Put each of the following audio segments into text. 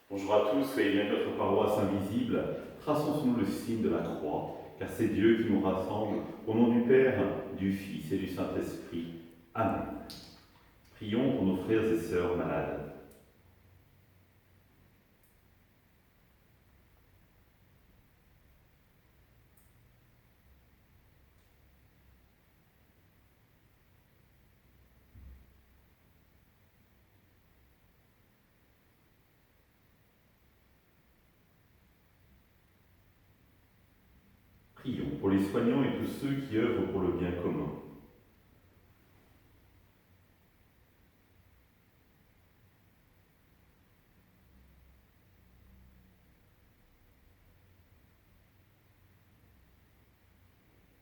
Bonjour à tous, soyez bien notre paroisse invisible. Traçons sur nous le signe de la croix, car c'est Dieu qui nous rassemble. Au nom du Père, du Fils et du Saint-Esprit. Amen. Prions pour nos frères et sœurs malades. Prions pour les soignants et tous ceux qui œuvrent pour le bien commun.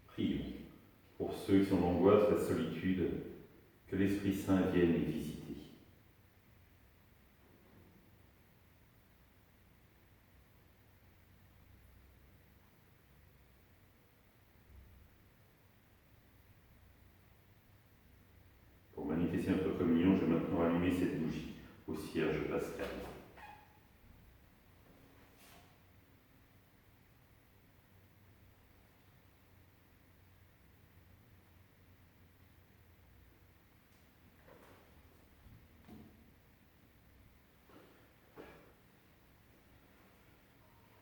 Prions pour ceux qui sont en angoisse, la solitude, que l'Esprit Saint vienne les visiter. Pour manifester notre communion, je vais maintenant allumer cette bougie au cierge pascal.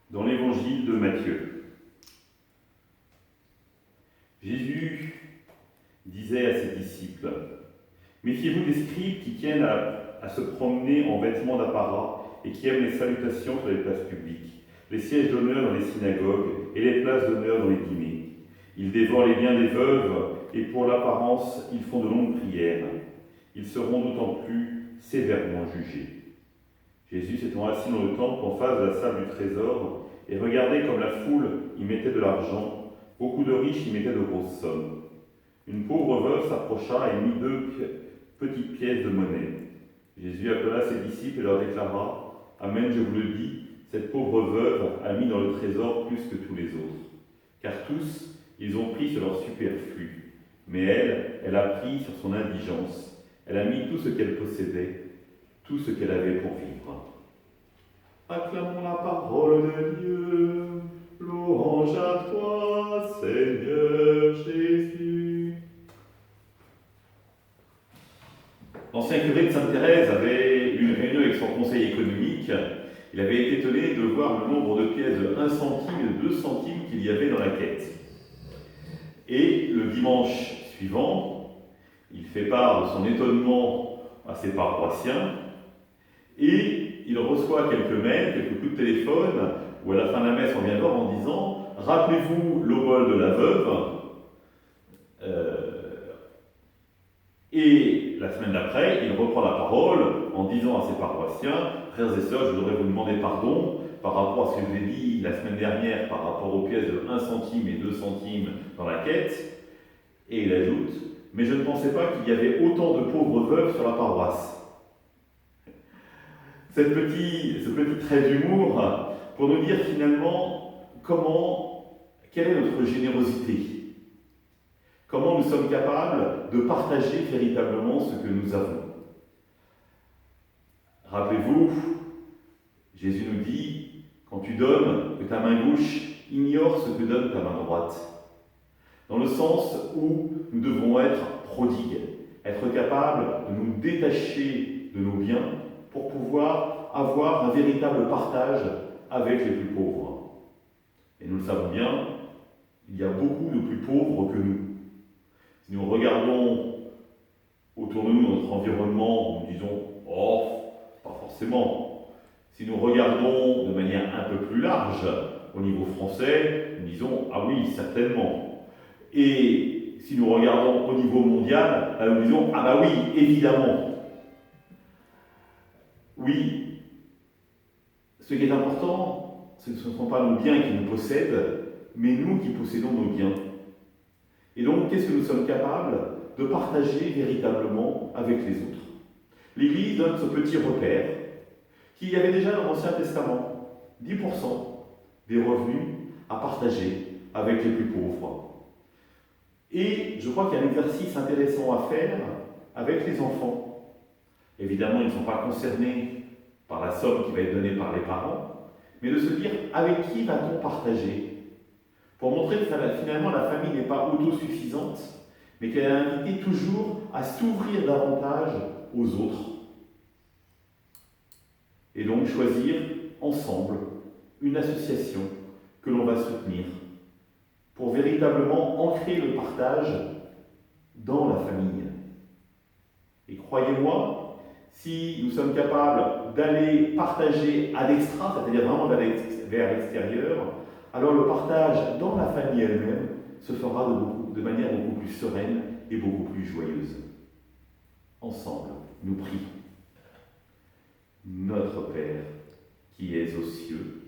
Dans l'évangile de Matthieu, Jésus disait à ses disciples: méfiez-vous des scribes qui tiennent à se promener en vêtements d'apparat et qui aiment les salutations sur les places publiques, les sièges d'honneur dans les synagogues et les places d'honneur dans les dîners. Ils dévorent les biens des veuves et pour l'apparence, ils font de longues prières. Ils seront d'autant plus sévèrement jugés. Jésus s'étant assis dans le temple en face de la salle du trésor et regardait comme la foule y mettait de l'argent, beaucoup de riches y mettaient de grosses sommes. Une pauvre veuve s'approcha et mit 2 petites pièces de monnaie. Jésus appela ses disciples et leur déclara: Amen, je vous le dis, cette pauvre veuve a mis dans le trésor plus que tous les autres. Car tous, ils ont pris sur leur superflu. Mais elle a pris sur son indigence. Elle a mis tout ce qu'elle possédait, tout ce qu'elle avait pour vivre. Acclamons la parole de Dieu. Louange à toi, Seigneur Jésus. L'ancien curé de Sainte-Thérèse avait eu une réunion avec son conseil économique. Il avait été étonné de voir le nombre de pièces de 1 centime et de 2 centimes qu'il y avait dans la quête. Et le dimanche suivant, il fait part de son étonnement à ses paroissiens et il reçoit quelques mails, quelques coups de téléphone où à la fin de la messe on vient voir en disant: rappelez-vous l'obole de la veuve. Et la semaine d'après, il reprend la parole en disant à ses paroissiens: frères et sœurs, je voudrais vous demander pardon par rapport à ce que je vous ai dit la semaine dernière par rapport aux pièces de 1 centime et 2 centimes dans la quête. Et il ajoute: mais je ne pensais pas qu'il y avait autant de pauvres veuves sur la paroisse. Ce petit trait d'humour pour nous dire finalement quelle est notre générosité. Comment nous sommes capables de partager véritablement ce que nous avons. Rappelez-vous, Jésus nous dit: quand tu donnes, que ta main gauche ignore ce que donne ta main droite. Dans le sens où nous devons être prodigues, être capables de nous détacher de nos biens pour pouvoir avoir un véritable partage avec les plus pauvres. Et nous le savons bien, il y a beaucoup de plus pauvres que nous. Si nous regardons autour de nous, dans notre environnement, nous disons: oh, pas forcément. Si nous regardons de manière un peu plus large, au niveau français, nous disons: ah oui, certainement. Et si nous regardons au niveau mondial, là nous disons: ah bah oui, évidemment. Oui, ce qui est important, ce ne sont pas nos biens qui nous possèdent, mais nous qui possédons nos biens. Et donc, qu'est-ce que nous sommes capables de partager véritablement avec les autres? L'Église donne ce petit repère qu'il y avait déjà dans l'Ancien Testament, 10% des revenus à partager avec les plus pauvres. Et je crois qu'il y a un exercice intéressant à faire avec les enfants. Évidemment, ils ne sont pas concernés par la somme qui va être donnée par les parents, mais de se dire avec qui va-t-on partager, pour montrer que finalement la famille n'est pas autosuffisante, mais qu'elle est invitée toujours à s'ouvrir davantage aux autres. Et donc choisir ensemble une association que l'on va soutenir pour véritablement ancrer le partage dans la famille. Et croyez-moi, si nous sommes capables d'aller partager à l'extra, c'est-à-dire vraiment d'aller vers l'extérieur, alors le partage dans la famille elle-même se fera de manière beaucoup plus sereine et beaucoup plus joyeuse. Ensemble, nous prions. Notre Père, qui es aux cieux,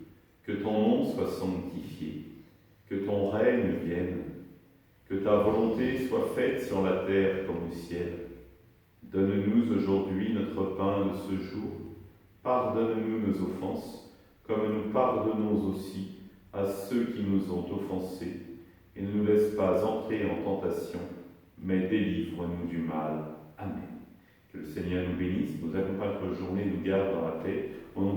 que ton nom soit sanctifié, que ton règne vienne, que ta volonté soit faite sur la terre comme au ciel. Donne-nous aujourd'hui notre pain de ce jour. Pardonne-nous nos offenses, comme nous pardonnons aussi à ceux qui nous ont offensés. Et ne nous laisse pas entrer en tentation, mais délivre-nous du mal. Amen. Que le Seigneur nous bénisse, nous accompagne notre journée, nous garde dans la paix. Au nom